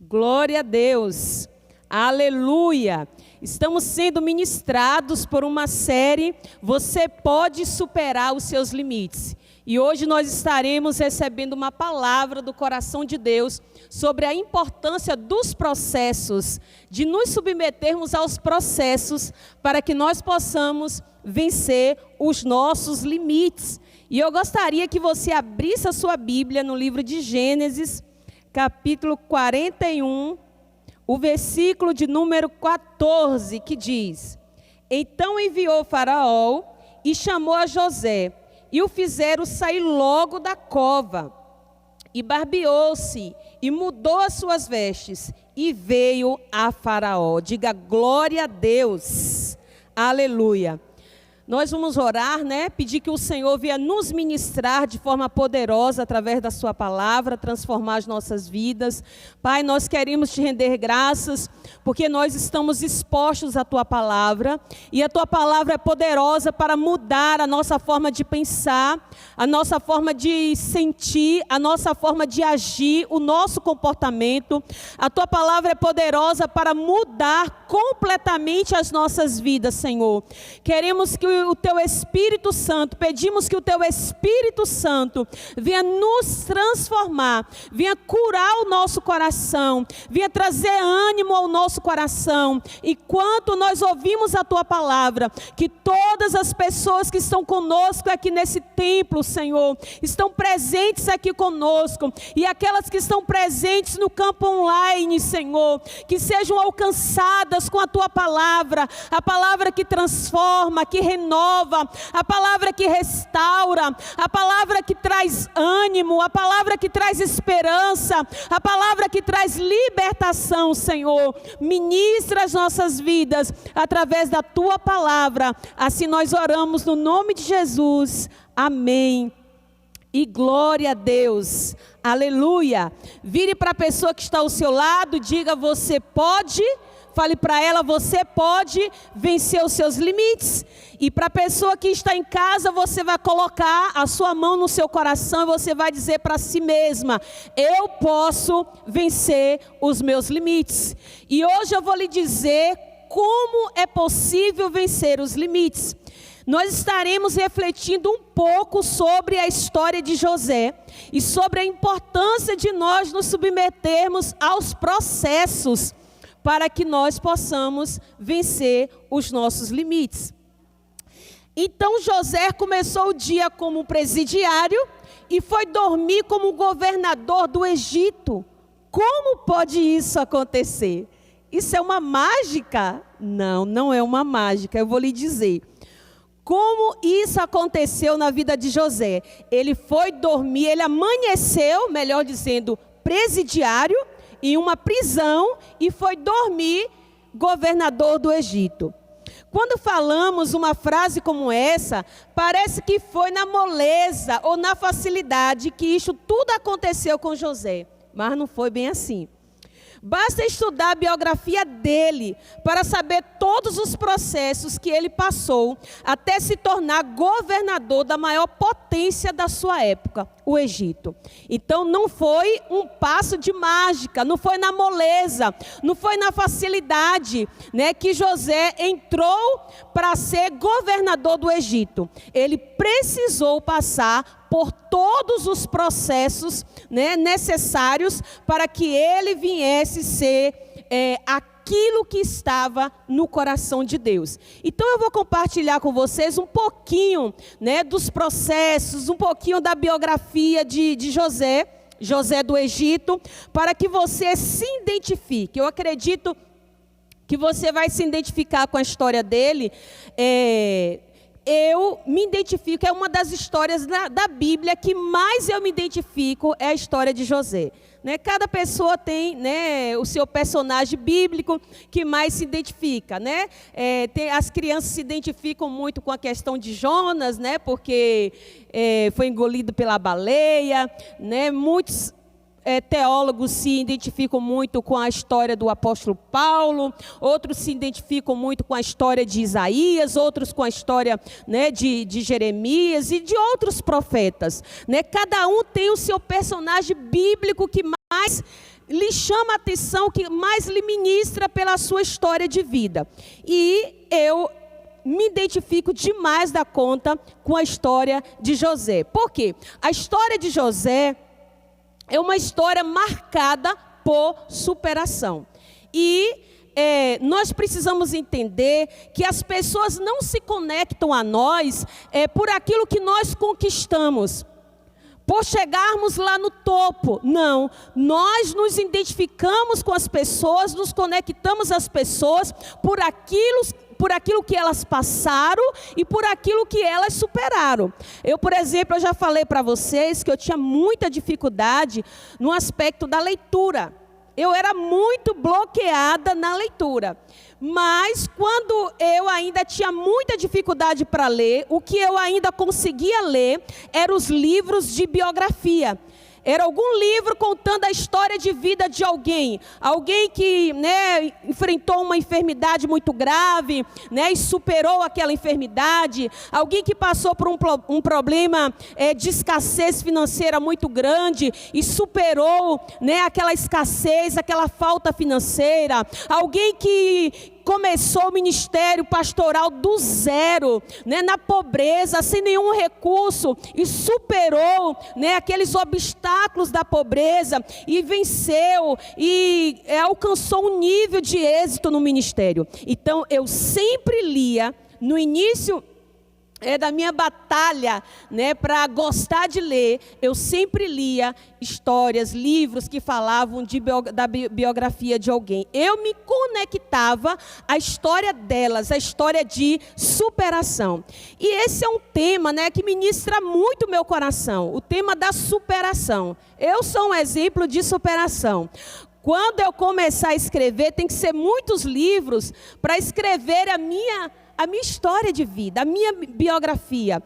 Glória a Deus, aleluia. Estamos sendo ministrados por uma série, Você Pode Superar os Seus Limites. E hoje nós estaremos recebendo uma palavra do coração de Deus sobre a importância dos processos, de nos submetermos aos processos para que nós possamos vencer os nossos limites. E eu gostaria que você abrisse a sua Bíblia no livro de Gênesis, capítulo 41, o versículo de número 14, que diz: Então enviou Faraó e chamou a José, e o fizeram sair logo da cova. E barbeou-se, e mudou as suas vestes, e veio a Faraó. Diga glória a Deus, aleluia. Nós vamos orar, pedir que o Senhor venha nos ministrar de forma poderosa através da sua palavra, transformar as nossas vidas. Pai, nós queremos te render graças, porque nós estamos expostos à tua palavra, e a tua palavra é poderosa para mudar a nossa forma de pensar, a nossa forma de sentir, a nossa forma de agir, o nosso comportamento. A tua palavra é poderosa para mudar completamente as nossas vidas, Senhor. Queremos que o teu Espírito Santo, pedimos que o teu Espírito Santo venha nos transformar, venha curar o nosso coração, venha trazer ânimo ao nosso coração. E quanto nós ouvimos a tua palavra, que todas as pessoas que estão conosco aqui nesse templo, Senhor, estão presentes aqui conosco, e aquelas que estão presentes no campo online, Senhor, que sejam alcançadas com a tua palavra, a palavra que transforma, que renova, a palavra que restaura, a palavra que traz ânimo, a palavra que traz esperança, a palavra que traz libertação, Senhor. Ministra as nossas vidas através da tua palavra. Assim nós oramos no nome de Jesus. Amém. E glória a Deus. Aleluia. Vire para a pessoa que está ao seu lado, diga: você pode. Fale para ela: você pode vencer os seus limites. E para a pessoa que está em casa, você vai colocar a sua mão no seu coração e você vai dizer para si mesma: eu posso vencer os meus limites. E hoje eu vou lhe dizer como é possível vencer os limites. Nós estaremos refletindo um pouco sobre a história de José e sobre a importância de nós nos submetermos aos processos para que nós possamos vencer os nossos limites. Então José começou o dia como presidiário e foi dormir como governador do Egito. Como pode isso acontecer? Isso é uma mágica? Não, não é uma mágica, eu vou lhe dizer. Como isso aconteceu na vida de José? Ele foi dormir, ele amanheceu, melhor dizendo, presidiário, em uma prisão, e foi dormir governador do Egito. Quando falamos uma frase como essa, parece que foi na moleza ou na facilidade que isso tudo aconteceu com José, mas não foi bem assim. Basta estudar a biografia dele para saber todos os processos que ele passou até se tornar governador da maior potência da sua época, o Egito. Então não foi um passo de mágica, não foi na moleza, não foi na facilidade, que José entrou para ser governador do Egito. Ele precisou passar por todos os processos necessários para que ele viesse ser aquilo que estava no coração de Deus. Então eu vou compartilhar com vocês um pouquinho dos processos, um pouquinho da biografia de José do Egito, para que você se identifique. Eu acredito que você vai se identificar com a história dele. Eu me identifico, é uma das histórias da Bíblia que mais eu me identifico, é a história de José. Cada pessoa tem o seu personagem bíblico que mais se identifica. As crianças se identificam muito com a questão de Jonas, porque foi engolido pela baleia. Muitos teólogos se identificam muito com a história do apóstolo Paulo, outros se identificam muito com a história de Isaías, outros com a história de Jeremias e de outros profetas. Cada um tem o seu personagem bíblico que mais lhe chama a atenção, que mais lhe ministra pela sua história de vida. E eu me identifico demais da conta com a história de José. Por quê? A história de José é uma história marcada por superação. E nós precisamos entender que as pessoas não se conectam a nós por aquilo que nós conquistamos, por chegarmos lá no topo. Não, nós nos identificamos com as pessoas, nos conectamos às pessoas por aquilo que elas passaram e por aquilo que elas superaram. Eu, por exemplo, eu já falei para vocês que eu tinha muita dificuldade no aspecto da leitura. Eu era muito bloqueada na leitura. Mas quando eu ainda tinha muita dificuldade para ler, o que eu ainda conseguia ler eram os livros de biografia. Era algum livro contando a história de vida de alguém. Alguém que, enfrentou uma enfermidade muito grave, e superou aquela enfermidade. Alguém que passou por um problema de escassez financeira muito grande e superou, aquela escassez, aquela falta financeira. Alguém que começou o ministério pastoral do zero, na pobreza, sem nenhum recurso, e superou, aqueles obstáculos da pobreza, e venceu, e alcançou um nível de êxito no ministério. Então, eu sempre lia, no início da minha batalha, para gostar de ler, eu sempre lia histórias, livros que falavam da biografia de alguém. Eu me conectava à história delas, à história de superação. E esse é um tema, que ministra muito o meu coração, o tema da superação. Eu sou um exemplo de superação. Quando eu começar a escrever, tem que ser muitos livros para escrever a minha história de vida, a minha biografia,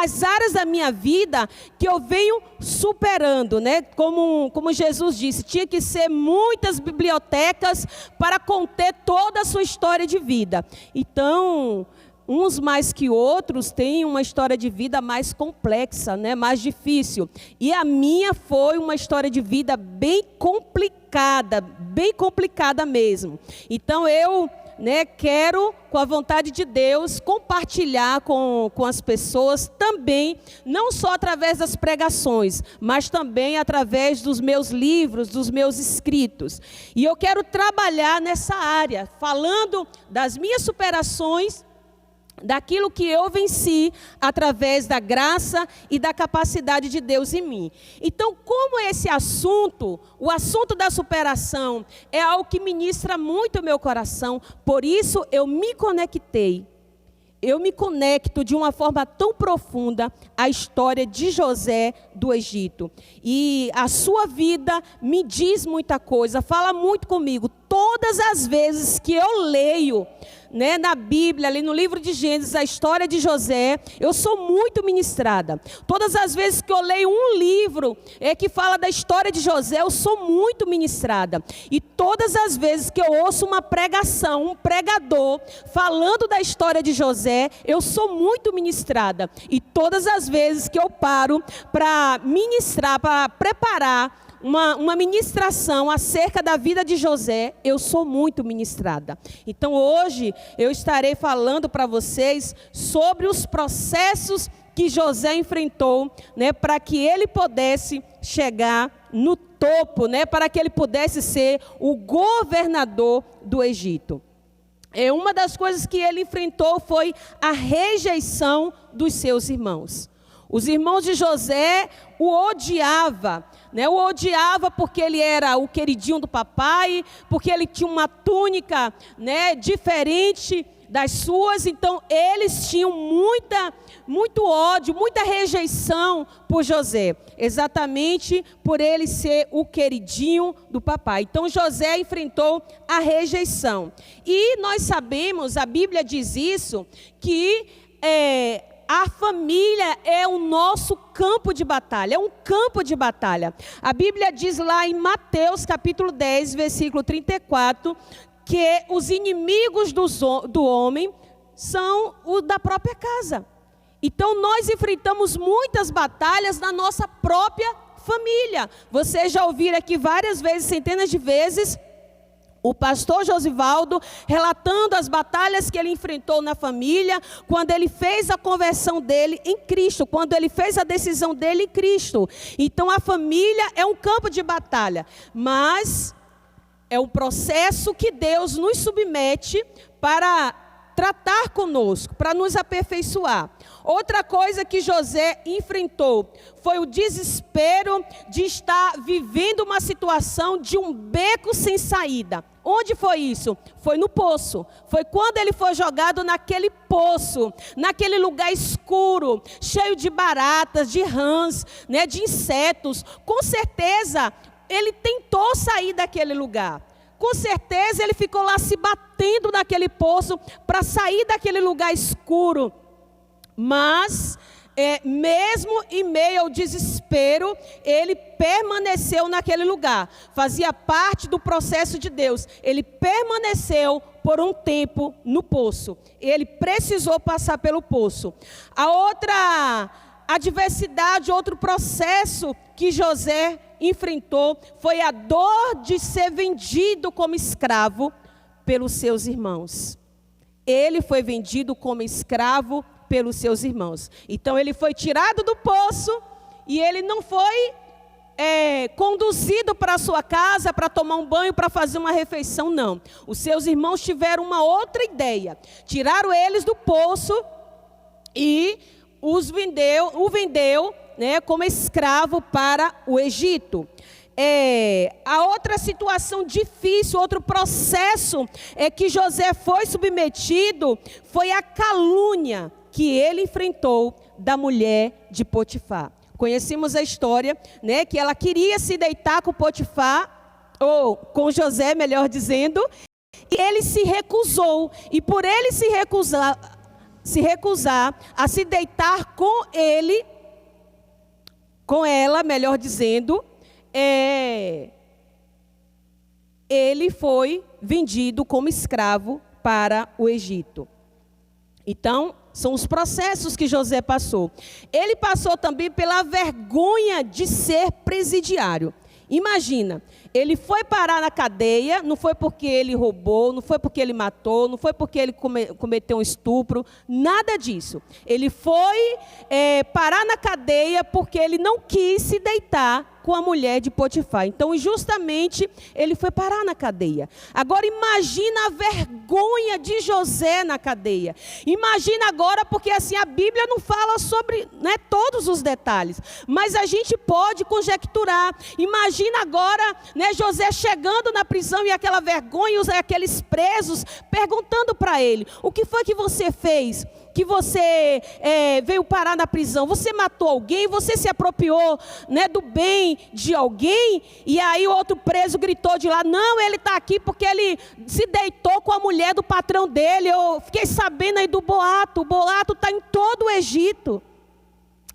as áreas da minha vida que eu venho superando, como Jesus disse, tinha que ser muitas bibliotecas para conter toda a sua história de vida. Então, uns mais que outros têm uma história de vida mais complexa, mais difícil. E a minha foi uma história de vida bem complicada mesmo. Então eu quero, com a vontade de Deus, compartilhar com as pessoas também, não só através das pregações, mas também através dos meus livros, dos meus escritos. E eu quero trabalhar nessa área, falando das minhas superações, daquilo que eu venci através da graça e da capacidade de Deus em mim. Então, como esse assunto, o assunto da superação, é algo que ministra muito o meu coração, por isso eu me conecto de uma forma tão profunda à história de José do Egito. E a sua vida me diz muita coisa, fala muito comigo. Todas as vezes que eu leio, na Bíblia, ali no livro de Gênesis, a história de José, eu sou muito ministrada. Todas as vezes que eu leio um livro que fala da história de José, eu sou muito ministrada. E todas as vezes que eu ouço uma pregação, um pregador falando da história de José, eu sou muito ministrada. E todas as vezes que eu paro para ministrar, para preparar uma ministração acerca da vida de José, eu sou muito ministrada. Então hoje eu estarei falando para vocês sobre os processos que José enfrentou, para que ele pudesse chegar no topo, para que ele pudesse ser o governador do Egito. Uma das coisas que ele enfrentou foi a rejeição dos seus irmãos. Os irmãos de José o odiavam, o odiava porque ele era o queridinho do papai, porque ele tinha uma túnica, diferente das suas. Então eles tinham muito ódio, muita rejeição por José, exatamente por ele ser o queridinho do papai. Então José enfrentou a rejeição. E nós sabemos, a Bíblia diz isso, que a família é o nosso campo de batalha, é um campo de batalha. A Bíblia diz lá em Mateus capítulo 10, versículo 34, que os inimigos do homem são o da própria casa. Então nós enfrentamos muitas batalhas na nossa própria família. Vocês já ouviram aqui várias vezes, centenas de vezes, o pastor Josivaldo relatando as batalhas que ele enfrentou na família, quando ele fez a conversão dele em Cristo, quando ele fez a decisão dele em Cristo. Então a família é um campo de batalha, mas é um processo que Deus nos submete para tratar conosco, para nos aperfeiçoar. Outra coisa que José enfrentou foi o desespero de estar vivendo uma situação de um beco sem saída. Onde foi isso? Foi no poço. Foi quando ele foi jogado naquele poço, naquele lugar escuro, cheio de baratas, de rãs, né, de insetos. Com certeza, ele tentou sair daquele lugar. Com certeza ele ficou lá se batendo naquele poço para sair daquele lugar escuro. Mas, mesmo em meio ao desespero, ele permaneceu naquele lugar. Fazia parte do processo de Deus. Ele permaneceu por um tempo no poço. Ele precisou passar pelo poço. A outra adversidade, outro processo que José enfrentou foi a dor de ser vendido como escravo pelos seus irmãos. Ele foi vendido como escravo pelos seus irmãos. Então ele foi tirado do poço e ele não foi conduzido para a sua casa para tomar um banho, para fazer uma refeição, não. Os seus irmãos tiveram uma outra ideia. Tiraram eles do poço e o vendeu, né, como escravo para o Egito. A outra situação difícil, outro processo que José foi submetido, foi a calúnia que ele enfrentou da mulher de Potifar. Conhecemos a história, né, que ela queria se deitar com Potifar, ou com José, melhor dizendo, e ele se recusou. E por ele se recusar a se deitar com ele, com ela, melhor dizendo, ele foi vendido como escravo para o Egito. Então, são os processos que José passou. Ele passou também pela vergonha de ser presidiário. Imagina, ele foi parar na cadeia, não foi porque ele roubou, não foi porque ele matou, não foi porque ele cometeu um estupro, nada disso. Ele foi parar na cadeia porque ele não quis se deitar com a mulher de Potifar. Então, injustamente, ele foi parar na cadeia. Agora, imagina a vergonha de José na cadeia. Imagina agora, porque assim, a Bíblia não fala sobre, né, todos os detalhes, mas a gente pode conjecturar. Imagina agora, né, José chegando na prisão e aquela vergonha, e aqueles presos perguntando para ele: o que foi que você fez? Que você veio parar na prisão? Você matou alguém? Você se apropriou, né, do bem de alguém? E aí o outro preso gritou de lá: não, ele está aqui porque ele se deitou com a mulher do patrão dele. Eu fiquei sabendo aí do boato. O boato está em todo o Egito.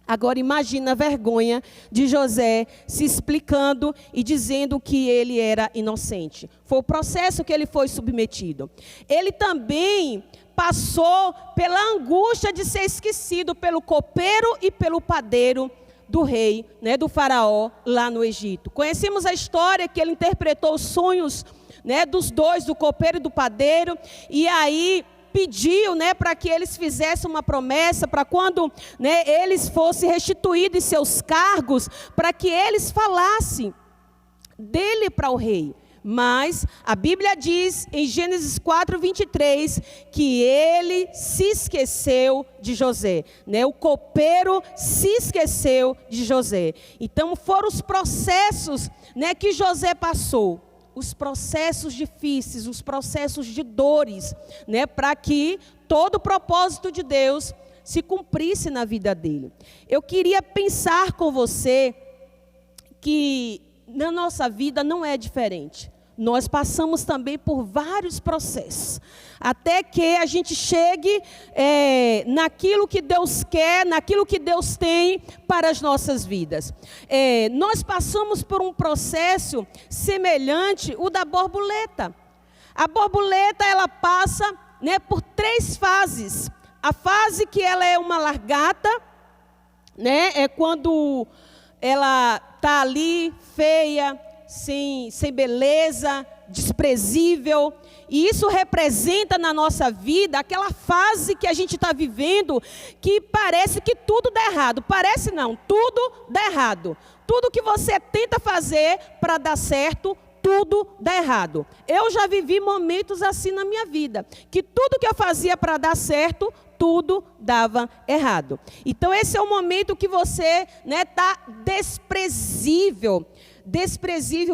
Agora imagina a vergonha de José se explicando e dizendo que ele era inocente. Foi o processo que ele foi submetido. Ele também passou pela angústia de ser esquecido pelo copeiro e pelo padeiro do rei, né, do faraó lá no Egito. Conhecemos a história que ele interpretou os sonhos, né, dos dois, do copeiro e do padeiro, e aí pediu, né, para que eles fizessem uma promessa, para quando, né, eles fossem restituídos em seus cargos, para que eles falassem dele para o rei. Mas a Bíblia diz em Gênesis 4:23 que ele se esqueceu de José, né? O copeiro se esqueceu de José. Então foram os processos, né, que José passou, os processos difíceis, os processos de dores, né, para que todo o propósito de Deus se cumprisse na vida dele. Eu queria pensar com você que na nossa vida não é diferente. Nós passamos também por vários processos, até que a gente chegue naquilo que Deus quer, naquilo que Deus tem para as nossas vidas. Nós passamos por um processo semelhante ao da borboleta. A borboleta, ela passa, né, por 3 fases. A fase que ela é uma lagarta, né, é quando ela está ali feia, sem beleza, desprezível. E isso representa na nossa vida aquela fase que a gente está vivendo, que parece que tudo dá errado. Parece não, tudo dá errado. Tudo que você tenta fazer para dar certo, tudo dá errado. Eu já vivi momentos assim na minha vida, que tudo que eu fazia para dar certo, tudo dava errado. Então esse é o momento que você está desprezível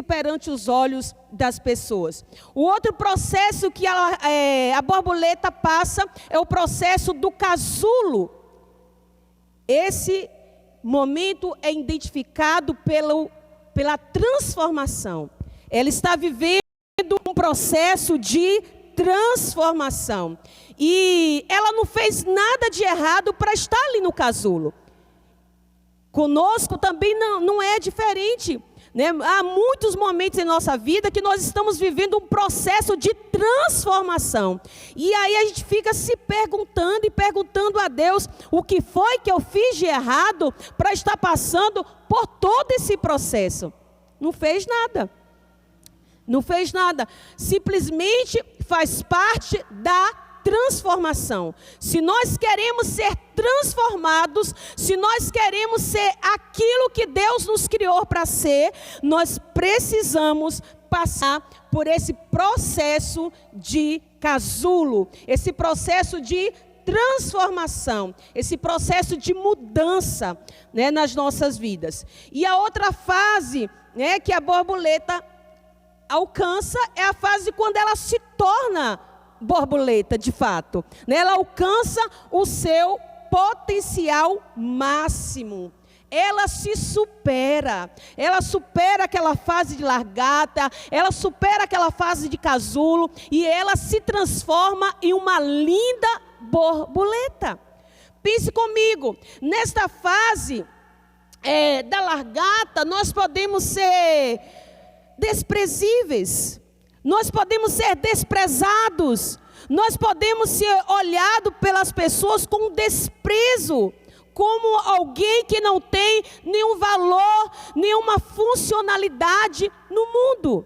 perante os olhos das pessoas. O outro processo que a borboleta passa é o processo do casulo. Esse momento é identificado pela transformação. Ela está vivendo um processo de transformação. E ela não fez nada de errado para estar ali no casulo. Conosco também não é diferente. Há muitos momentos em nossa vida que nós estamos vivendo um processo de transformação. E aí a gente fica se perguntando e perguntando a Deus o que foi que eu fiz de errado para estar passando por todo esse processo. Não fez nada. Não fez nada. Simplesmente faz parte da transformação. Se nós queremos ser transformados, se nós queremos ser aquilo que Deus nos criou para ser, nós precisamos passar por esse processo de casulo, esse processo de transformação, esse processo de mudança, nas nossas vidas. E a outra fase, que a borboleta alcança é a fase quando ela se torna borboleta, de fato. Ela alcança o seu potencial máximo. Ela se supera. Ela supera aquela fase de largata, ela supera aquela fase de casulo e ela se transforma em uma linda borboleta. Pense comigo, nesta fase da largata, nós podemos ser desprezíveis. Nós podemos ser desprezados, nós podemos ser olhados pelas pessoas com desprezo, como alguém que não tem nenhum valor, nenhuma funcionalidade no mundo.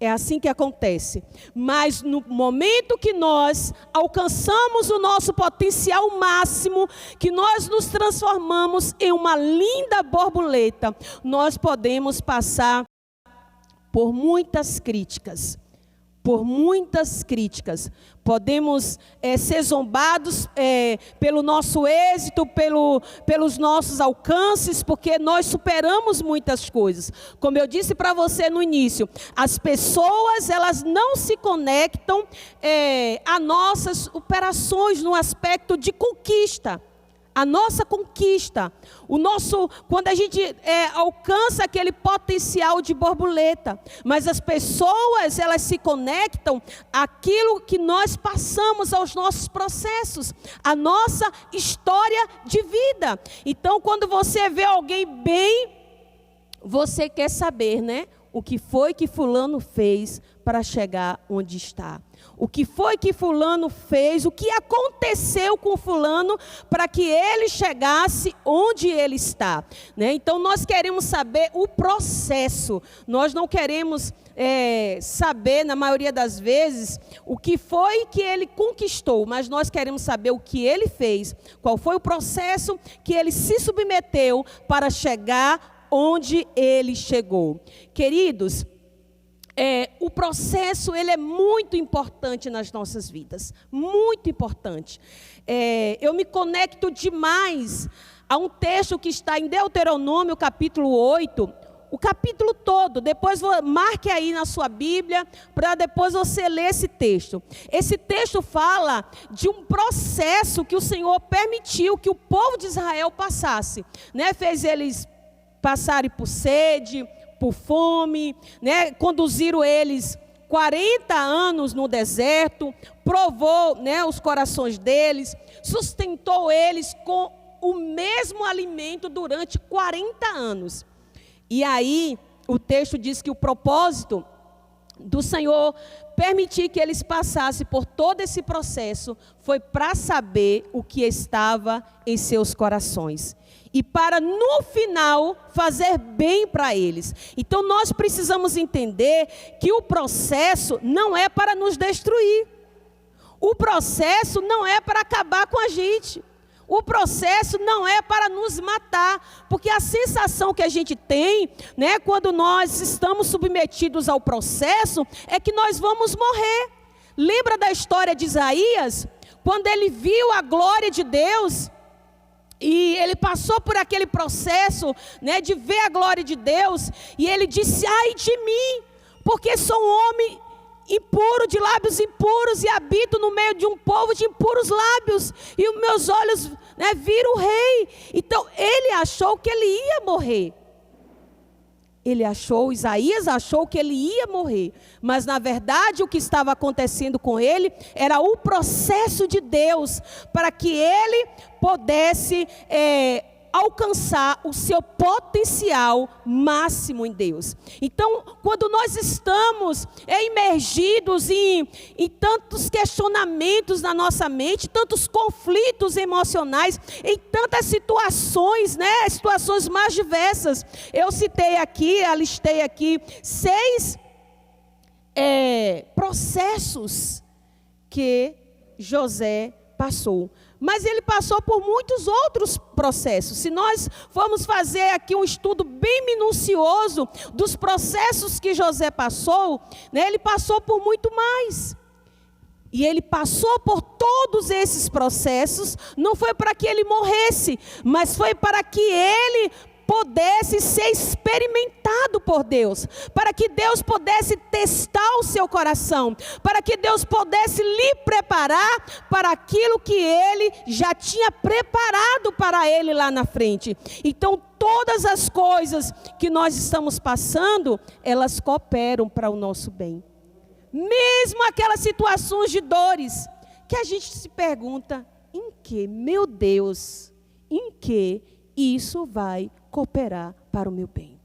É assim que acontece. Mas no momento que nós alcançamos o nosso potencial máximo, que nós nos transformamos em uma linda borboleta, nós podemos passar por muitas críticas, podemos ser zombados pelo nosso êxito, pelos nossos alcances, porque nós superamos muitas coisas. Como eu disse para você no início, as pessoas elas não se conectam a nossas operações no aspecto de conquista. A nossa conquista, quando a gente alcança aquele potencial de borboleta, mas as pessoas elas se conectam àquilo que nós passamos, aos nossos processos, a nossa história de vida. Então, quando você vê alguém bem, você quer saber, o que foi que fulano fez para chegar onde está. O que foi que fulano fez, o que aconteceu com fulano para que ele chegasse onde ele está. Então nós queremos saber o processo, nós não queremos saber, na maioria das vezes, o que foi que ele conquistou, mas nós queremos saber o que ele fez, qual foi o processo que ele se submeteu para chegar onde ele chegou. Queridos, o processo ele é muito importante nas nossas vidas, muito importante. Eu me conecto demais a um texto que está em Deuteronômio, capítulo 8, o capítulo todo. Depois marque aí na sua Bíblia, para depois você ler esse texto. Esse texto fala de um processo que o Senhor permitiu que o povo de Israel passasse, fez eles passarem por sede, por fome, conduziram eles 40 anos no deserto, provou os corações deles, sustentou eles com o mesmo alimento durante 40 anos. E aí o texto diz que o propósito do Senhor permitir que eles passassem por todo esse processo foi para saber o que estava em seus corações. E para no final fazer bem para eles. Então nós precisamos entender que o processo não é para nos destruir. O processo não é para acabar com a gente. O processo não é para nos matar, porque a sensação que a gente tem, né, quando nós estamos submetidos ao processo, é que nós vamos morrer. Lembra da história de Isaías? Quando ele viu a glória de Deus, e ele passou por aquele processo, né, de ver a glória de Deus, e ele disse: ai de mim, porque sou um homem impuro, de lábios impuros, e habito no meio de um povo de impuros lábios, e os meus olhos, né, viram o rei. Então ele achou que ele ia morrer. Isaías achou que ele ia morrer, mas na verdade o que estava acontecendo com ele era o processo de Deus, para que ele pudesse alcançar o seu potencial máximo em Deus. Então, quando nós estamos imergidos em tantos questionamentos na nossa mente, tantos conflitos emocionais, em tantas situações, né, situações mais diversas, eu alistei aqui 6 processos que José passou. Mas ele passou por muitos outros processos. Se nós formos fazer aqui um estudo bem minucioso dos processos que José passou, né, ele passou por muito mais. E ele passou por todos esses processos, não foi para que ele morresse, mas foi para que ele pudesse ser experimentado por Deus, para que Deus pudesse testar o seu coração, para que Deus pudesse lhe preparar para aquilo que Ele já tinha preparado para ele lá na frente. Então todas as coisas que nós estamos passando, elas cooperam para o nosso bem. Mesmo aquelas situações de dores, que a gente se pergunta, em que, meu Deus, em que isso vai cooperar para o meu bem?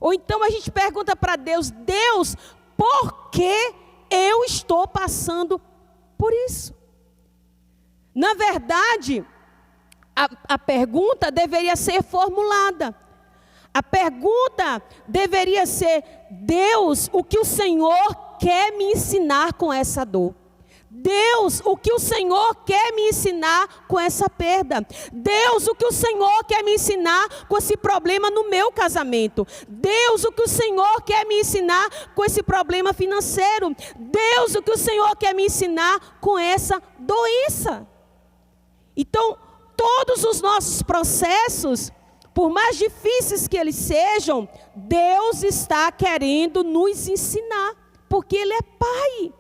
Ou então a gente pergunta para Deus: Deus, por que eu estou passando por isso? Na verdade, a pergunta deveria ser formulada. A pergunta deveria ser: Deus, o que o Senhor quer me ensinar com essa dor? Deus, o que o Senhor quer me ensinar com essa perda? Deus, o que o Senhor quer me ensinar com esse problema no meu casamento? Deus, o que o Senhor quer me ensinar com esse problema financeiro? Deus, o que o Senhor quer me ensinar com essa doença? Então, todos os nossos processos, por mais difíceis que eles sejam, Deus está querendo nos ensinar, porque Ele é Pai.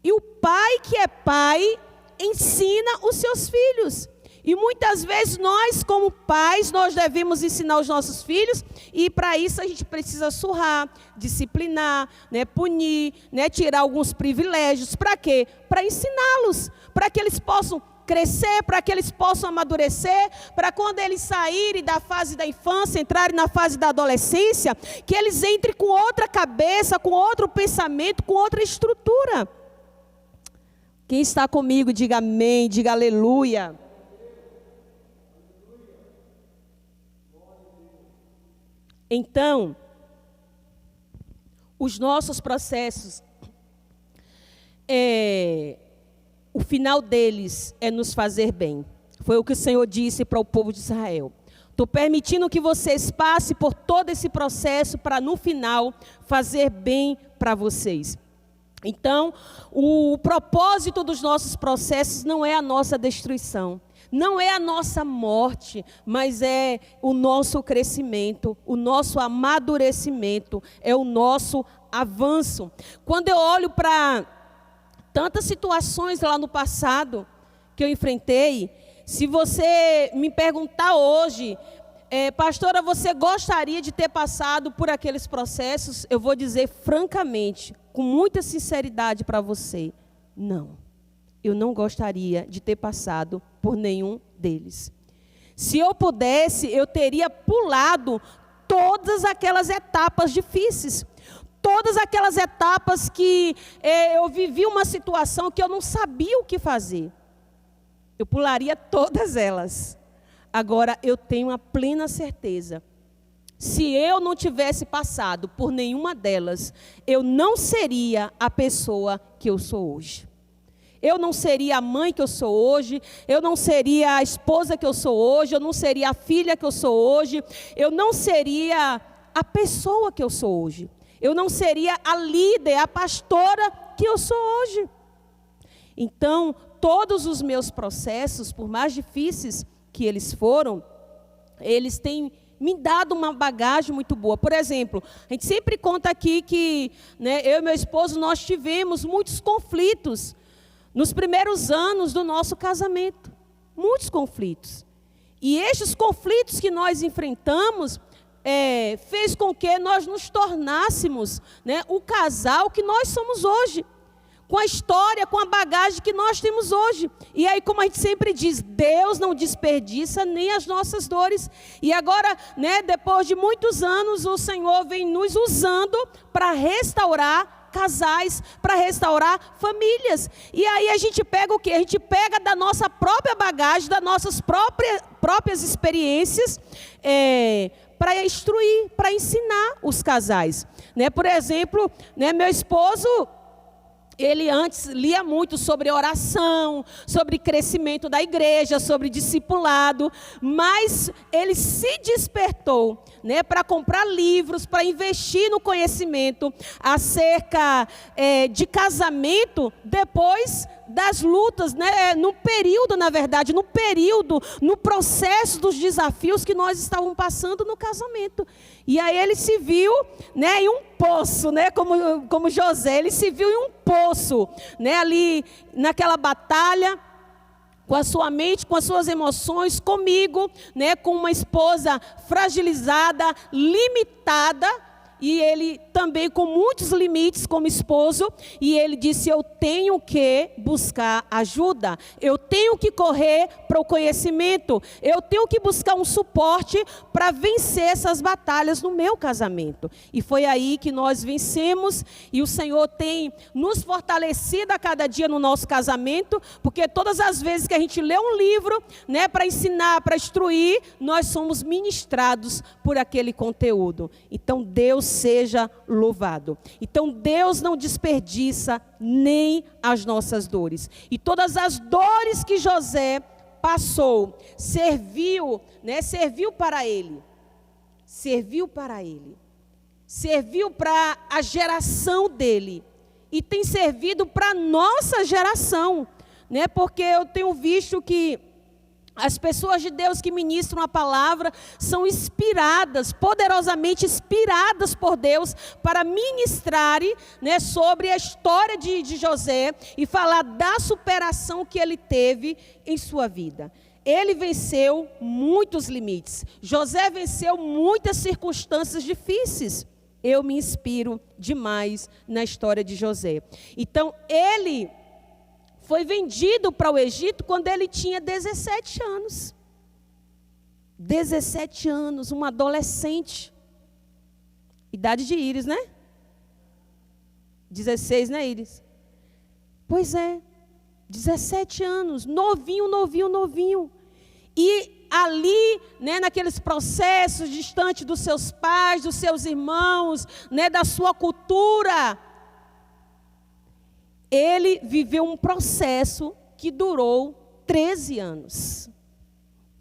E o pai que é pai ensina os seus filhos. E muitas vezes nós, como pais, nós devemos ensinar os nossos filhos. E para isso a gente precisa surrar, disciplinar, né, punir, né, tirar alguns privilégios. Para quê? Para ensiná-los. Para que eles possam crescer, para que eles possam amadurecer. Para quando eles saírem da fase da infância, entrarem na fase da adolescência, que eles entrem com outra cabeça, com outro pensamento, com outra estrutura. Quem está comigo, diga amém, diga aleluia. Então, os nossos processos, o final deles é nos fazer bem. Foi o que o Senhor disse para o povo de Israel. Estou permitindo que vocês passem por todo esse processo para no final fazer bem para vocês. Então, o propósito dos nossos processos não é a nossa destruição, não é a nossa morte, mas é o nosso crescimento, o nosso amadurecimento, é o nosso avanço. Quando eu olho para tantas situações lá no passado que eu enfrentei, se você me perguntar hoje, pastora, você gostaria de ter passado por aqueles processos? Eu vou dizer francamente, com muita sinceridade para você, não. Eu não gostaria de ter passado por nenhum deles. Se eu pudesse, eu teria pulado todas aquelas etapas difíceis. todas aquelas etapas que eu vivi uma situação que eu não sabia o que fazer. Eu pularia todas elas. Agora, eu tenho a plena certeza. Se eu não tivesse passado por nenhuma delas, eu não seria a pessoa que eu sou hoje. Eu não seria a mãe que eu sou hoje, eu não seria a esposa que eu sou hoje, eu não seria a filha que eu sou hoje, eu não seria a pessoa que eu sou hoje. Eu não seria a líder, a pastora que eu sou hoje. Então, todos os meus processos, por mais difíceis que eles foram, eles têm me dado uma bagagem muito boa. Por exemplo, a gente sempre conta aqui que, né, eu e meu esposo, nós tivemos muitos conflitos nos primeiros anos do nosso casamento. Muitos conflitos. E estes conflitos que nós enfrentamos fez com que nós nos tornássemos, né, o casal que nós somos hoje. Com a história, com a bagagem que nós temos hoje. E aí, como a gente sempre diz, Deus não desperdiça nem as nossas dores. E agora, né, depois de muitos anos, o Senhor vem nos usando para restaurar casais, para restaurar famílias. E aí a gente pega o quê? A gente pega da nossa própria bagagem, das nossas próprias experiências, para instruir, para ensinar os casais. Né? Por exemplo, né, meu esposo, ele antes lia muito sobre oração, sobre crescimento da igreja, sobre discipulado, mas ele se despertou, né, para comprar livros, para investir no conhecimento acerca de casamento depois das lutas, né, no processo dos desafios que nós estávamos passando no casamento. E aí ele se viu, né, em um poço, né, como José, ele se viu em um poço, né, ali naquela batalha, com a sua mente, com as suas emoções, comigo, né, com uma esposa fragilizada, limitada, e ele também com muitos limites como esposo, e ele disse, eu tenho que buscar ajuda, eu tenho que correr para o conhecimento, eu tenho que buscar um suporte para vencer essas batalhas no meu casamento. E foi aí que nós vencemos, e o Senhor tem nos fortalecido a cada dia no nosso casamento, porque todas as vezes que a gente lê um livro, né, para ensinar, para instruir, nós somos ministrados por aquele conteúdo. Então Deus seja louvado. Então Deus não desperdiça nem as nossas dores. E todas as dores que José passou, serviu para ele. Serviu para ele. Serviu para a geração dele. E tem servido para a nossa geração, né? Porque eu tenho visto que as pessoas de Deus que ministram a palavra são inspiradas, poderosamente inspiradas por Deus para ministrarem, né, sobre a história de José e falar da superação que ele teve em sua vida. Ele venceu muitos limites. José venceu muitas circunstâncias difíceis. Eu me inspiro demais na história de José. Então, ele foi vendido para o Egito quando ele tinha 17 anos. 17 anos, um adolescente. Idade de Íris, né? 16, né, Íris? Pois é, 17 anos, novinho. E ali, né, naqueles processos, distante dos seus pais, dos seus irmãos, né, da sua cultura, ele viveu um processo que durou 13 anos.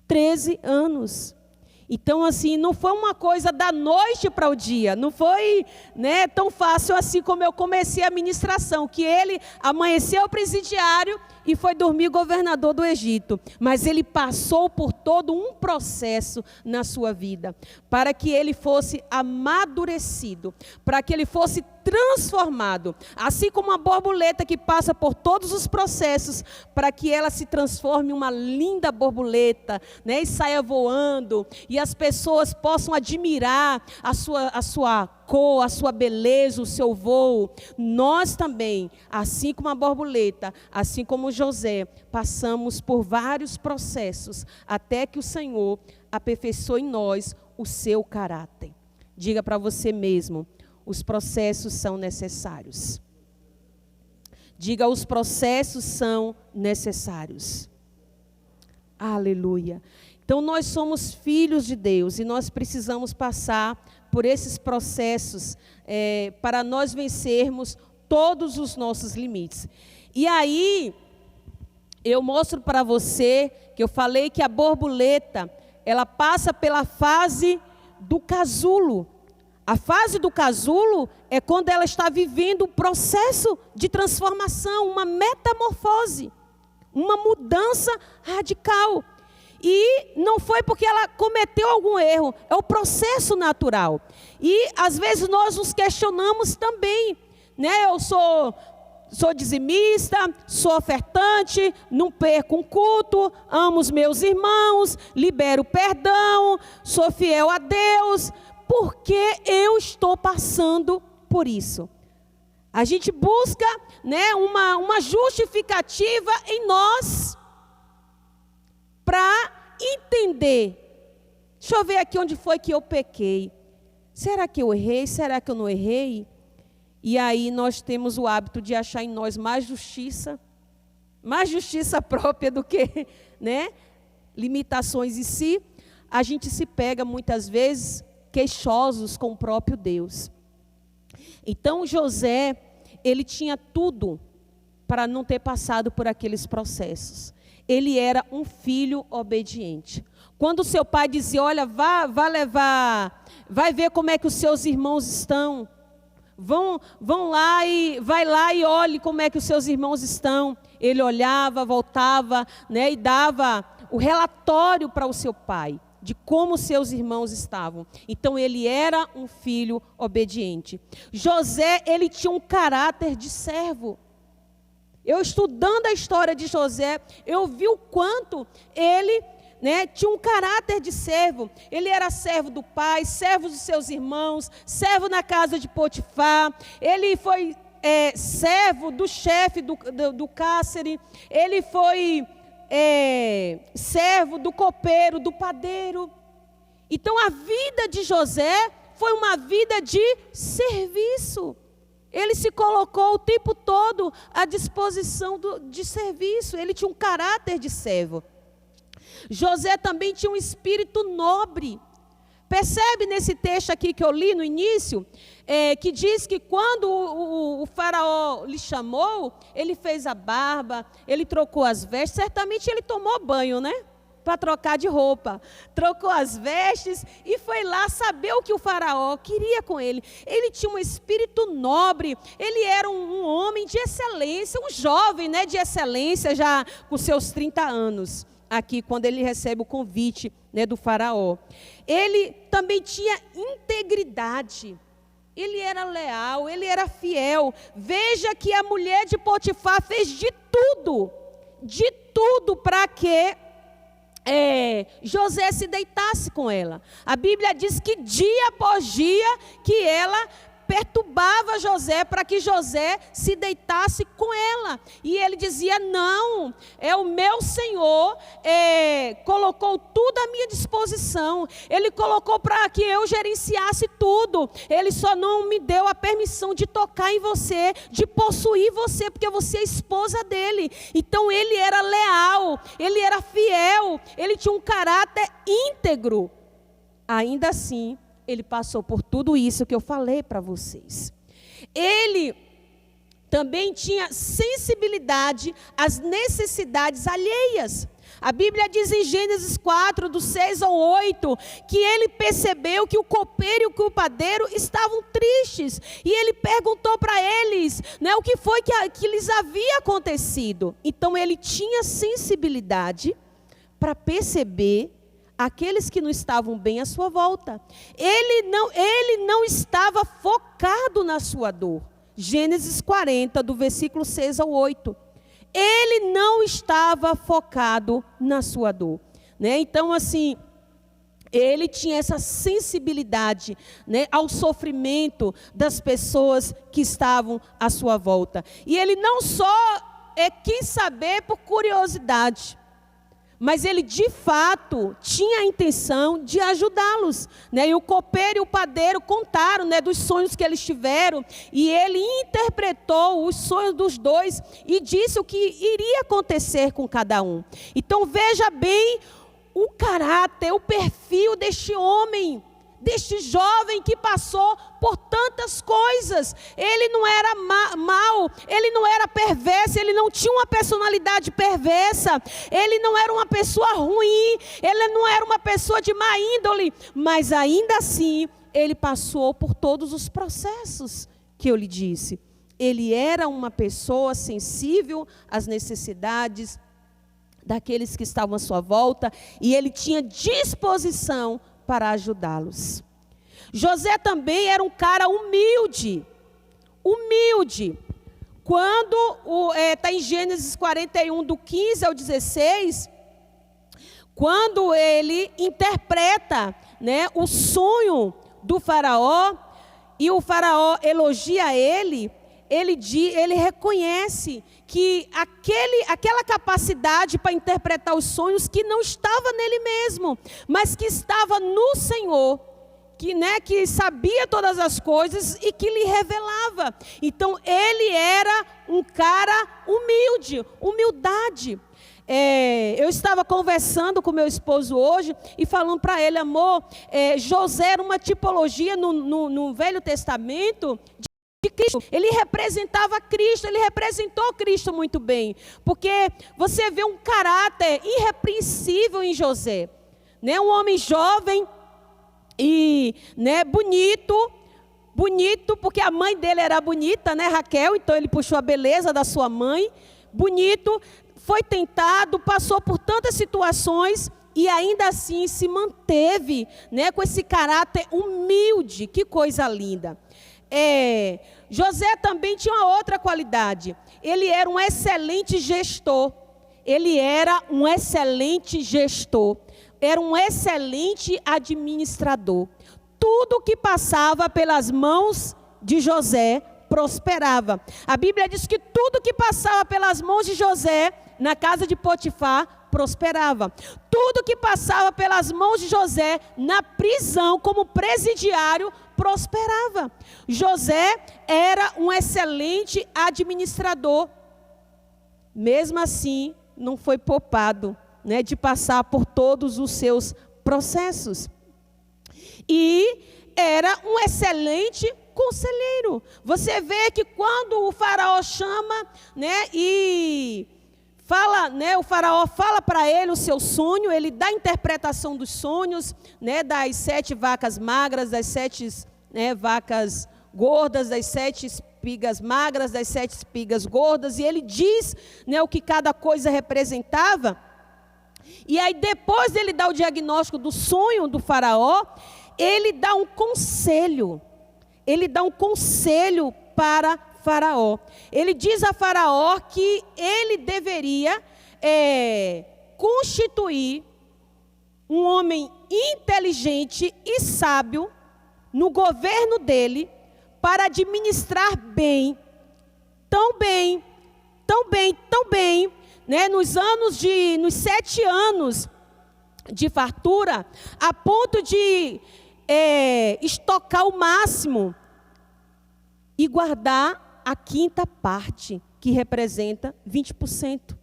13 anos. Então, assim, não foi uma coisa da noite para o dia. Não foi, né, tão fácil assim como eu comecei a ministração, que ele amanheceu presidiário e foi dormir governador do Egito. Mas ele passou por todo um processo na sua vida, para que ele fosse amadurecido, para que ele fosse transformado, assim como uma borboleta que passa por todos os processos, para que ela se transforme em uma linda borboleta, né, e saia voando, e as pessoas possam admirar a sua cor, a sua beleza, o seu voo. Nós também, assim como a borboleta, assim como José, passamos por vários processos, até que o Senhor aperfeiçoe em nós o seu caráter. Diga para você mesmo, os processos são necessários. Diga, os processos são necessários. Aleluia. Então nós somos filhos de Deus e nós precisamos passar por esses processos para nós vencermos todos os nossos limites. E aí, eu mostro para você que eu falei que a borboleta, ela passa pela fase do casulo. A fase do casulo é quando ela está vivendo um processo de transformação, uma metamorfose, uma mudança radical. E não foi porque ela cometeu algum erro, é o processo natural. E às vezes nós nos questionamos também, né? Eu sou dizimista, sou ofertante, não perco um culto, amo os meus irmãos, libero perdão, sou fiel a Deus. Por que eu estou passando por isso? A gente busca, né, uma justificativa em nós para entender. Deixa eu ver aqui onde foi que eu pequei. Será que eu errei? Será que eu não errei? E aí nós temos o hábito de achar em nós mais justiça própria do que, né, limitações em si. A gente se pega muitas vezes queixosos com o próprio Deus. Então José, ele tinha tudo para não ter passado por aqueles processos. Ele era um filho obediente. Quando seu pai dizia, olha, vai ver como é que os seus irmãos estão. Vai lá e olhe como é que os seus irmãos estão. Ele olhava, voltava, né, e dava o relatório para o seu pai de como seus irmãos estavam. Então ele era um filho obediente. José, ele tinha um caráter de servo. Eu estudando a história de José, eu vi o quanto ele, né, tinha um caráter de servo. Ele era servo do pai, servo dos seus irmãos, servo na casa de Potifar. Ele foi servo do chefe do cárcere. Ele foi servo do copeiro, do padeiro. Então a vida de José foi uma vida de serviço. Ele se colocou o tempo todo à disposição de serviço. Ele tinha um caráter de servo. José também tinha um espírito nobre. Percebe nesse texto aqui que eu li no início, que diz que quando o faraó lhe chamou, ele fez a barba, ele trocou as vestes, certamente ele tomou banho, né? Para trocar de roupa. Trocou as vestes e foi lá saber o que o faraó queria com ele. Ele tinha um espírito nobre, ele era um homem de excelência, um jovem, né, de excelência, já com seus 30 anos. Aqui, quando ele recebe o convite, né, do faraó. Ele também tinha integridade. Ele era leal, ele era fiel. Veja que a mulher de Potifar fez de tudo para que José se deitasse com ela. A Bíblia diz que dia após dia que ela perturbava José para que José se deitasse com ela. E ele dizia, não, o meu Senhor colocou tudo à minha disposição. Ele colocou para que eu gerenciasse tudo. Ele só não me deu a permissão de tocar em você, de possuir você, porque você é esposa dele. Então ele era leal, ele era fiel, ele tinha um caráter íntegro. Ainda assim, ele passou por tudo isso que eu falei para vocês. Ele também tinha sensibilidade às necessidades alheias. A Bíblia diz em Gênesis 4, do 6 ao 8, que ele percebeu que o copeiro e o padeiro estavam tristes. E ele perguntou para eles, né, o que foi que lhes havia acontecido. Então ele tinha sensibilidade para perceber aqueles que não estavam bem à sua volta. Ele não estava focado na sua dor. Gênesis 40, do versículo 6 ao 8. Ele não estava focado na sua dor, né? Então, assim, ele tinha essa sensibilidade, né, ao sofrimento das pessoas que estavam à sua volta. E ele não só quis saber por curiosidade, mas ele de fato tinha a intenção de ajudá-los, né? E o copeiro e o padeiro contaram, né, dos sonhos que eles tiveram, e ele interpretou os sonhos dos dois e disse o que iria acontecer com cada um. Então veja bem o caráter, o perfil deste homem, deste jovem que passou por tantas coisas. Ele não era mau, ele não era perverso, ele não tinha uma personalidade perversa, ele não era uma pessoa ruim, ele não era uma pessoa de má índole, mas ainda assim, ele passou por todos os processos que eu lhe disse. Ele era uma pessoa sensível às necessidades daqueles que estavam à sua volta, e ele tinha disposição para ajudá-los. José também era um cara humilde. Quando está em Gênesis 41, do 15 ao 16, quando ele interpreta, né, o sonho do faraó, e o faraó elogia ele reconhece que aquela capacidade para interpretar os sonhos que não estava nele mesmo, mas que estava no Senhor, que sabia todas as coisas e que lhe revelava. Então ele era um cara humildade. Eu estava conversando com meu esposo hoje e falando para ele, amor, José era uma tipologia no Velho Testamento de Cristo. Ele representava Cristo, ele representou Cristo muito bem, porque você vê um caráter irrepreensível em José, né? Um homem jovem e, né, bonito, porque a mãe dele era bonita, né, Raquel, então ele puxou a beleza da sua mãe, bonito, foi tentado, passou por tantas situações e ainda assim se manteve, né, com esse caráter humilde. Que coisa linda. José também tinha uma outra qualidade. Ele era um excelente gestor. Era um excelente administrador. Tudo que passava pelas mãos de José prosperava. A Bíblia diz que tudo que passava pelas mãos de José na casa de Potifar prosperava. Tudo que passava pelas mãos de José na prisão como presidiário prosperava. José era um excelente administrador. Mesmo assim, não foi poupado, né, de passar por todos os seus processos. E era um excelente conselheiro. Você vê que quando o faraó chama, né, e fala, né, o faraó fala para ele o seu sonho, ele dá a interpretação dos sonhos, né, das 7 vacas magras, das 7, né, vacas gordas, das 7 espigas magras, das 7 espigas gordas, e ele diz, né, o que cada coisa representava. E aí, depois dele dar o diagnóstico do sonho do faraó, ele dá um conselho. Ele dá um conselho para Faraó. Ele diz a Faraó que ele deveria constituir um homem inteligente e sábio no governo dele para administrar bem, tão bem, né, nos 7 anos de fartura, a ponto de estocar o máximo e guardar a 5ª parte, que representa 20%.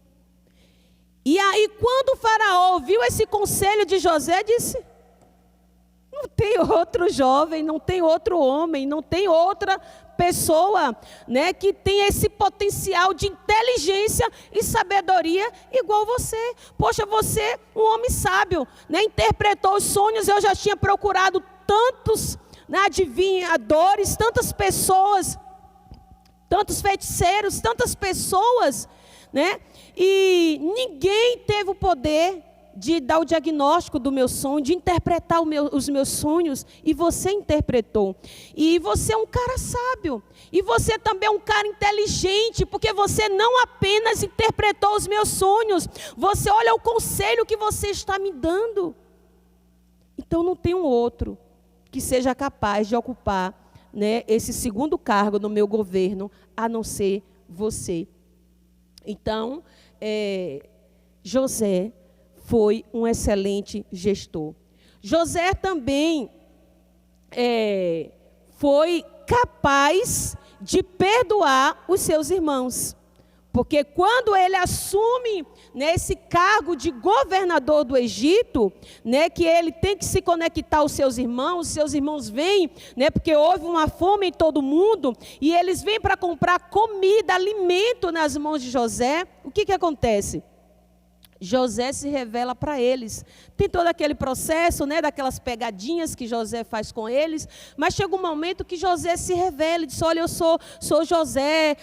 E aí, quando o faraó ouviu esse conselho de José, disse: não tem outro jovem, não tem outro homem, não tem outra pessoa, né, que tem esse potencial de inteligência e sabedoria igual você. Poxa, você, um homem sábio, né, interpretou os sonhos. Eu já tinha procurado tantos, né, adivinhadores, tantas pessoas, tantos feiticeiros, tantas pessoas, né, e ninguém teve o poder de dar o diagnóstico do meu sonho, de interpretar os meus sonhos, e você interpretou. E você é um cara sábio, e você também é um cara inteligente, porque você não apenas interpretou os meus sonhos, você olha o conselho que você está me dando. Então não tem um outro que seja capaz de ocupar, né, esse 2º cargo no meu governo, a não ser você. Então, José foi um excelente gestor. José também foi capaz de perdoar os seus irmãos. Porque quando ele assume, né, esse cargo de governador do Egito, né, que ele tem que se conectar aos seus irmãos vêm, né, porque houve uma fome em todo mundo, e eles vêm para comprar comida, alimento nas mãos de José. O que acontece? José se revela para eles. Tem todo aquele processo, né, daquelas pegadinhas que José faz com eles, mas chega um momento que José se revela e diz: olha, eu sou José,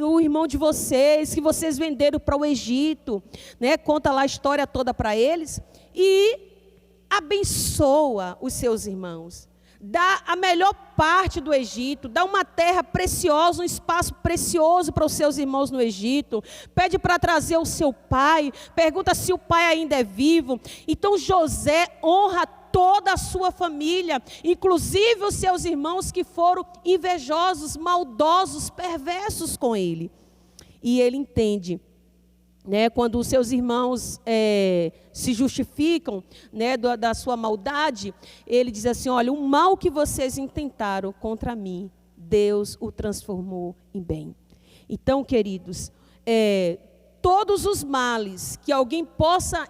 o irmão de vocês, que vocês venderam para o Egito, né? Conta lá a história toda para eles e abençoa os seus irmãos. Dá a melhor parte do Egito, dá uma terra preciosa, um espaço precioso para os seus irmãos no Egito, pede para trazer o seu pai, pergunta se o pai ainda é vivo. Então José honra toda a sua família, inclusive os seus irmãos que foram invejosos, maldosos, perversos com ele. E ele entende, né, quando os seus irmãos se justificam, né, da sua maldade, ele diz assim: olha, o mal que vocês intentaram contra mim, Deus o transformou em bem. Então, queridos, todos os males que alguém possa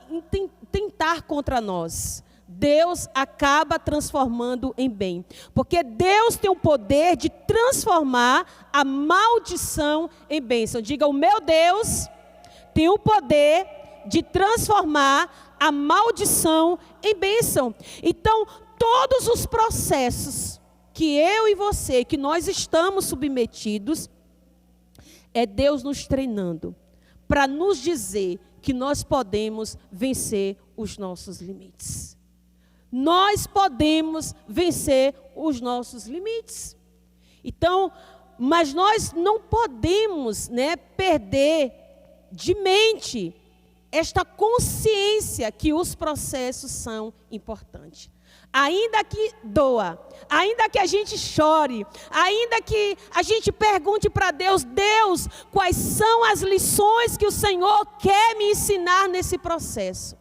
tentar contra nós, Deus acaba transformando em bem. Porque Deus tem o poder de transformar a maldição em bênção. Diga: o meu Deus tem o poder de transformar a maldição em bênção. Então, todos os processos que eu e você, que nós estamos submetidos, é Deus nos treinando para nos dizer que nós podemos vencer os nossos limites. Nós podemos vencer os nossos limites. Então, mas nós não podemos, né, perder de mente esta consciência que os processos são importantes. Ainda que doa, ainda que a gente chore, ainda que a gente pergunte para Deus: Deus, quais são as lições que o Senhor quer me ensinar nesse processo?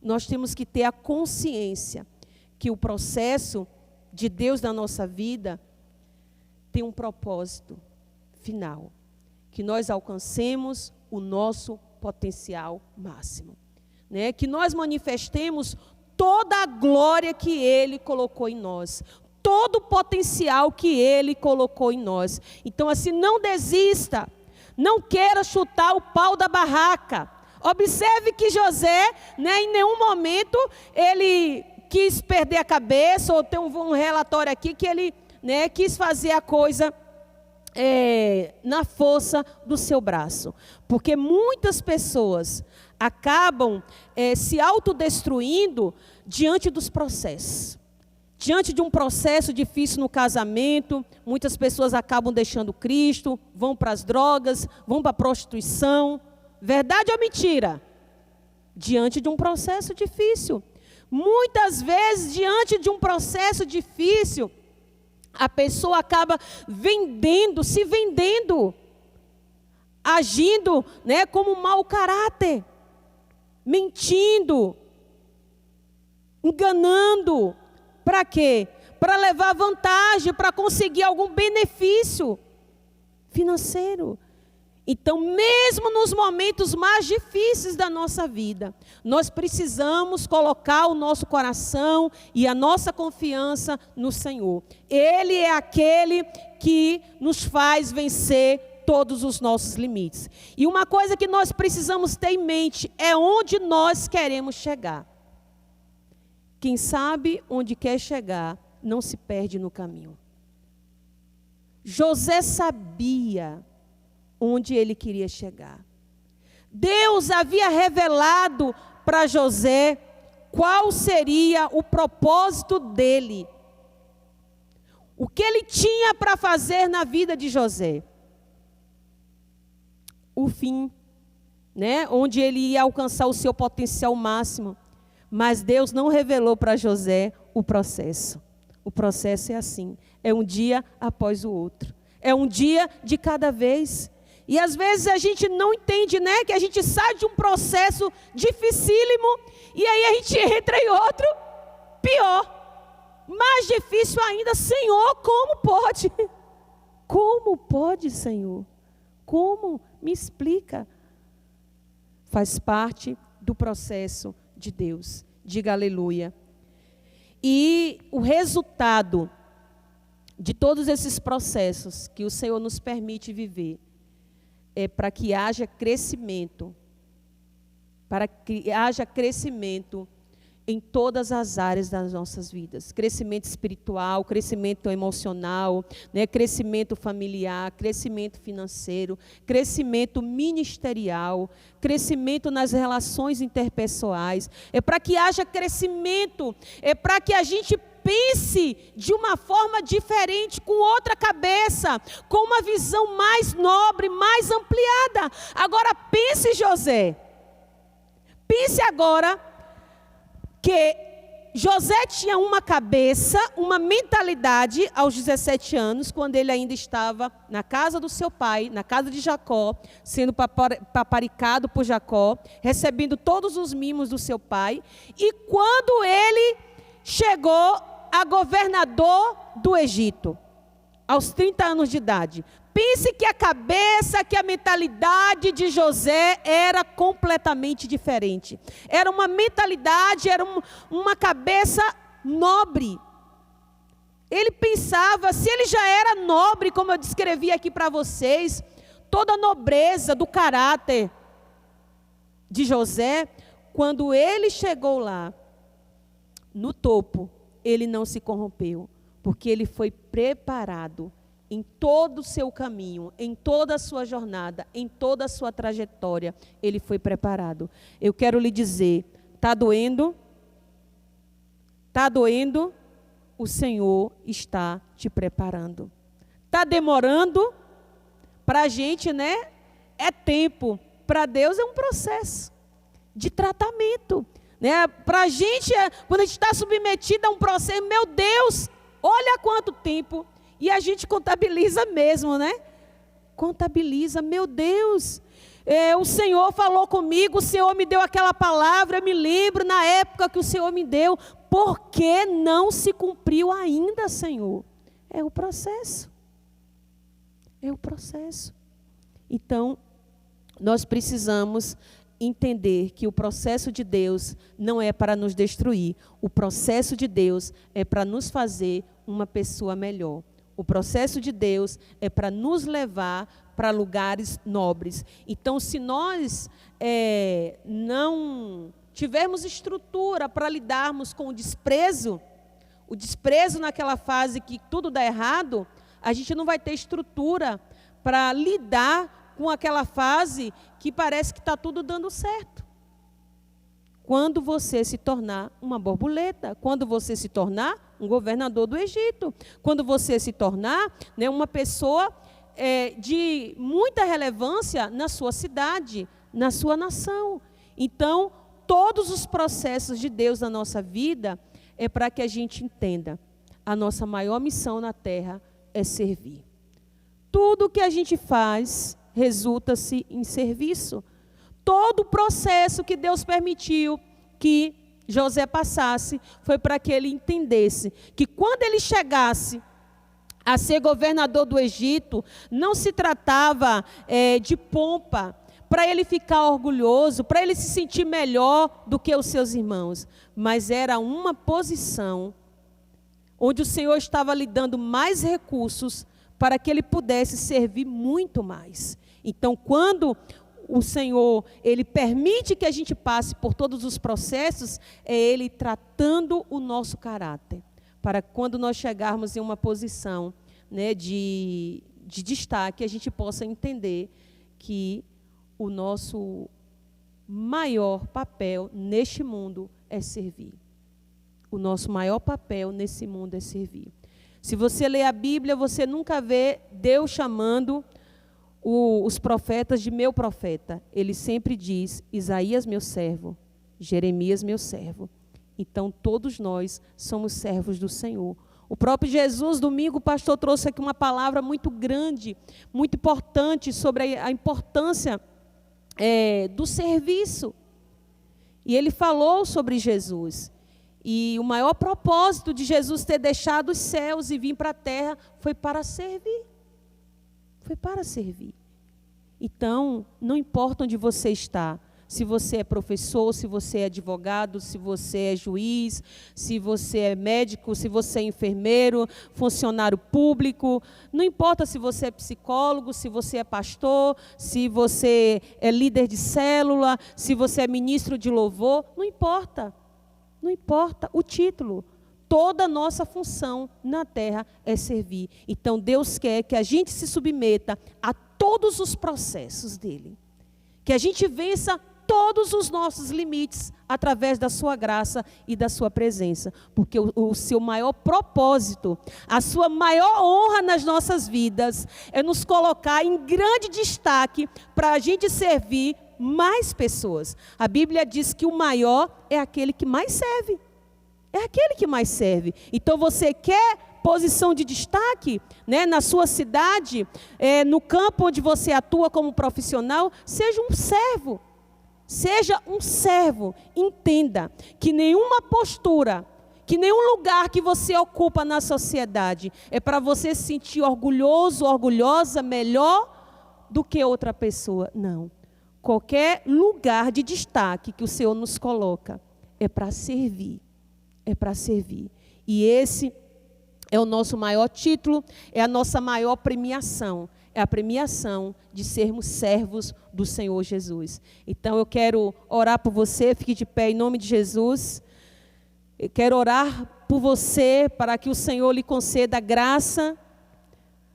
Nós temos que ter a consciência que o processo de Deus na nossa vida tem um propósito final, que nós alcancemos o nosso potencial máximo, né? Que nós manifestemos toda a glória que Ele colocou em nós, todo o potencial que Ele colocou em nós. Então, assim, não desista, não queira chutar o pau da barraca. Observe que José, né, em nenhum momento ele quis perder a cabeça, ou tem um relatório aqui que ele, né, quis fazer a coisa na força do seu braço. Porque muitas pessoas acabam se autodestruindo diante dos processos. Diante de um processo difícil no casamento, muitas pessoas acabam deixando Cristo, vão para as drogas, vão para a prostituição. Verdade ou mentira? Diante de um processo difícil. Muitas vezes, diante de um processo difícil, a pessoa acaba se vendendo, agindo, né, como um mau caráter, mentindo, enganando. Para quê? Para levar vantagem, para conseguir algum benefício financeiro. Então, mesmo nos momentos mais difíceis da nossa vida, nós precisamos colocar o nosso coração e a nossa confiança no Senhor. Ele é aquele que nos faz vencer todos os nossos limites. E uma coisa que nós precisamos ter em mente é onde nós queremos chegar. Quem sabe onde quer chegar, não se perde no caminho. José sabia onde ele queria chegar. Deus havia revelado para José qual seria o propósito dele. O que ele tinha para fazer na vida de José. O fim, né, onde ele ia alcançar o seu potencial máximo. Mas Deus não revelou para José o processo. O processo é assim, é um dia após o outro. É um dia de cada vez. E às vezes a gente não entende, né? Que a gente sai de um processo dificílimo e aí a gente entra em outro pior. Mais difícil ainda. Senhor, como pode? Como pode, Senhor? Como? Me explica. Faz parte do processo de Deus. Diga aleluia. E o resultado de todos esses processos que o Senhor nos permite viver é para que haja crescimento. Para que haja crescimento em todas as áreas das nossas vidas. Crescimento espiritual, crescimento emocional, né? Crescimento familiar, crescimento financeiro, crescimento ministerial, crescimento nas relações interpessoais. É para que haja crescimento, é para que a gente pense de uma forma diferente, com outra cabeça, com uma visão mais nobre, mais ampliada. Agora pense, José. Pense agora que José tinha uma cabeça, uma mentalidade aos 17 anos, quando ele ainda estava na casa do seu pai, na casa de Jacó, sendo paparicado por Jacó, recebendo todos os mimos do seu pai. E quando ele chegou a governador do Egito, aos 30 anos de idade. Pense que a cabeça, que a mentalidade de José era completamente diferente. Era uma mentalidade, era uma cabeça nobre. Ele pensava, se ele já era nobre, como eu descrevi aqui para vocês, toda a nobreza do caráter de José, quando ele chegou lá, no topo, ele não se corrompeu, porque ele foi preparado em todo o seu caminho, em toda a sua jornada, em toda a sua trajetória, ele foi preparado. Eu quero lhe dizer, está doendo? Está doendo? O Senhor está te preparando. Está demorando? Para a gente, né? É tempo. Para Deus é um processo de tratamento. Né? Para a gente, quando a gente está submetido a um processo, meu Deus, olha quanto tempo. E a gente contabiliza mesmo, né? Contabiliza, meu Deus. O Senhor falou comigo, o Senhor me deu aquela palavra, eu me lembro na época que o Senhor me deu. Por que não se cumpriu ainda, Senhor? É o processo. É o processo. Então, nós precisamos entender que o processo de Deus não é para nos destruir. O processo de Deus é para nos fazer uma pessoa melhor. O processo de Deus é para nos levar para lugares nobres. Então, se nós não tivermos estrutura para lidarmos com o desprezo naquela fase que tudo dá errado, a gente não vai ter estrutura para lidar com aquela fase que parece que está tudo dando certo. Quando você se tornar uma borboleta, quando você se tornar um governador do Egito, quando você se tornar, né, uma pessoa de muita relevância na sua cidade, na sua nação. Então, todos os processos de Deus na nossa vida é para que a gente entenda. A nossa maior missão na terra é servir. Tudo que a gente faz resulta-se em serviço. Todo o processo que Deus permitiu que José passasse foi para que ele entendesse que quando ele chegasse a ser governador do Egito, não se tratava de pompa, para ele ficar orgulhoso, para ele se sentir melhor do que os seus irmãos, mas era uma posição onde o Senhor estava lhe dando mais recursos para que ele pudesse servir muito mais. Então, quando o Senhor, Ele permite que a gente passe por todos os processos, é Ele tratando o nosso caráter, para quando nós chegarmos em uma posição, né, de destaque, a gente possa entender que o nosso maior papel neste mundo é servir. O nosso maior papel nesse mundo é servir. Se você ler a Bíblia, você nunca vê Deus chamando os profetas de meu profeta. Ele sempre diz, Isaías meu servo, Jeremias meu servo. Então todos nós somos servos do Senhor. O próprio Jesus, domingo, o pastor trouxe aqui uma palavra muito grande, muito importante sobre a importância do serviço. E ele falou sobre Jesus. E o maior propósito de Jesus ter deixado os céus e vir para a terra foi para servir. Foi para servir. Então, não importa onde você está, se você é professor, se você é advogado, se você é juiz, se você é médico, se você é enfermeiro, funcionário público, não importa se você é psicólogo, se você é pastor, se você é líder de célula, se você é ministro de louvor, não importa. Não importa o título. Toda a nossa função na terra é servir. Então, Deus quer que a gente se submeta a todos os processos dele. Que a gente vença todos os nossos limites através da sua graça e da sua presença. Porque o seu maior propósito, a sua maior honra nas nossas vidas é nos colocar em grande destaque para a gente servir mais pessoas. A Bíblia diz que o maior é aquele que mais serve. É aquele que mais serve. Então você quer posição de destaque, né, na sua cidade, no campo onde você atua como profissional, seja um servo. Seja um servo. Entenda que nenhuma postura, que nenhum lugar que você ocupa na sociedade é para você se sentir orgulhoso, orgulhosa, melhor do que outra pessoa. Não. Qualquer lugar de destaque que o Senhor nos coloca é para servir. É para servir. E esse é o nosso maior título, é a nossa maior premiação. É a premiação de sermos servos do Senhor Jesus. Então eu quero orar por você, fique de pé em nome de Jesus. Eu quero orar por você para que o Senhor lhe conceda graça,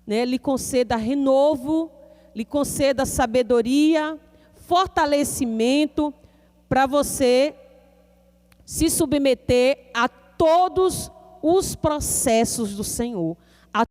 né, lhe conceda renovo, lhe conceda sabedoria, fortalecimento para você se submeter a todos os processos do Senhor.